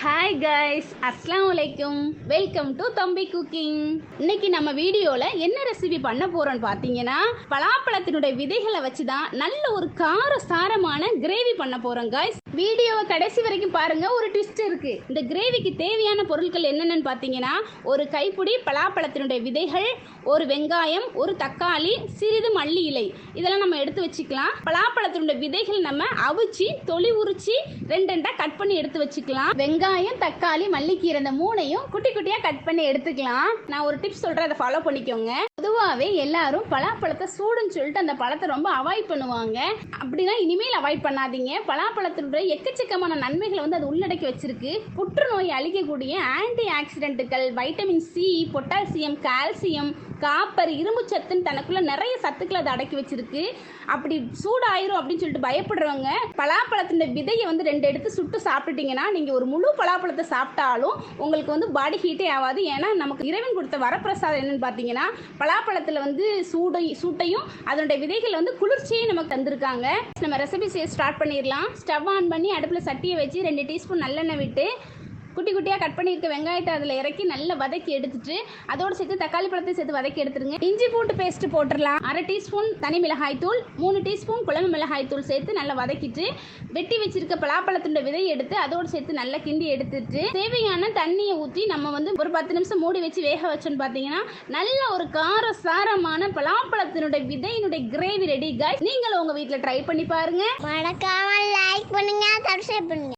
Hi guys, அஸ்ஸலாமு அலைக்கும். Welcome to தம்பி குக்கிங். இன்னைக்கு நம்ம வீடியோல என்ன ரெசிபி பண்ண போறோம்னு பார்த்தீங்கன்னா, பலாப்பழத்தினுடைய விதைகளை வச்சு தான் நல்ல ஒரு கார சாரமான கிரேவி பண்ண போறோம் கைஸ். வீடியோவை கடைசி வரைக்கும் பாருங்க, ஒரு ட்விஸ்ட் இருக்கு. இந்த கிரேவிக்கு தேவையான பொருட்கள் என்னென்னு பார்த்தீங்கன்னா, ஒரு கைப்பிடி பலாப்பழத்தினுடைய விதைகள், ஒரு வெங்காயம், ஒரு தக்காளி, சிறிது மல்லி இலை, இதெல்லாம் நம்ம எடுத்து வச்சுக்கலாம். பலாப்பழத்தினுடைய விதைகள் நம்ம அவிச்சு தொளி உரிச்சு ரெண்டா கட் பண்ணி எடுத்து வச்சுக்கலாம். வெங்காயம், தக்காளி, மல்லிக்கீரை இந்த மூணையும் குட்டி குட்டியா கட் பண்ணி எடுத்துக்கலாம். நான் ஒரு டிப்ஸ் சொல்றேன், அதை ஃபாலோ பண்ணிக்கோங்க. பொதுவாகவே எல்லாரும் பலாப்பழத்தை சூடுன்னு சொல்லிட்டு அந்த பழத்தை ரொம்ப அவாய்ட் பண்ணுவாங்க. அப்படின்னா இனிமேல் அவாய்ட் பண்ணாதீங்க. பலாப்பழத்தினுடைய எக்கச்சக்கமான நன்மைகளை அது உள்ளடக்கி வச்சிருக்கு. புற்றுநோயை அழிக்கக்கூடிய ஆன்டி ஆக்சிடென்ட்டுகள், vitamin C, potassium, calcium, copper, இரும்பு சத்துன்னு தனக்குள்ள நிறைய சத்துக்களை அதை அடக்கி வச்சிருக்கு. அப்படி சூடாயிரும் அப்படின்னு சொல்லிட்டு பயப்படுறவங்க பலாப்பழத்தின் விதையை ரெண்டு எடுத்து சுட்டு சாப்பிட்டுட்டீங்கன்னா, நீங்கள் ஒரு முழு பலாப்பழத்தை சாப்பிட்டாலும் உங்களுக்கு பாடி ஹீட்டே ஆகாது. ஏன்னா நமக்கு இறைவன் கொடுத்த வரப்பிரசாதம் என்னன்னு பார்த்தீங்கன்னா, பலாப்பழத்தில் சூட்டையும் அதனுடைய விதைகள் குளிர்ச்சியை நமக்கு தந்திருக்காங்க. நம்ம ரெசிபி செய்ய ஸ்டார்ட் பண்ணிடலாம். ஸ்டவ் ஆன் பண்ணி அடுப்பில் சட்டியை வச்சு 2 டீஸ்பூன் நல்லெண்ணெய் விட்டு குட்டி குட்டியாக கட் பண்ணியிருக்க வெங்காயத்தை அதில் இறக்கி நல்லா வதக்கி எடுத்துட்டு அதோடு சேர்த்து தக்காளி பழத்தை சேர்த்து வதக்கி எடுத்துருங்க. இஞ்சி பூண்டு பேஸ்ட் போட்டுடலாம். 1/2 டீஸ்பூன் தனி மிளகாய் தூள், 3 டீஸ்பூன் குழம்பு மிளகாய் தூள் சேர்த்து நல்லா வதக்கிட்டு வெட்டி வச்சிருக்க பலாப்பழத்துடைய விதையை எடுத்து அதோடு சேர்த்து நல்லா கிண்டி எடுத்துட்டு தேவையான தண்ணியை ஊற்றி நம்ம ஒரு 10 நிமிஷம் மூடி வச்சு வேக வச்சோன்னு பார்த்தீங்கன்னா நல்ல ஒரு கார சாரமான பலாப்பழத்தினுடைய விதையினுடைய கிரேவி ரெடி. கைஸ், நீங்களும் உங்கள் வீட்டில் ட்ரை பண்ணி பாருங்க. மறக்காம லைக் பண்ணுங்க, சப்ஸ்கிரைப் பண்ணுங்க.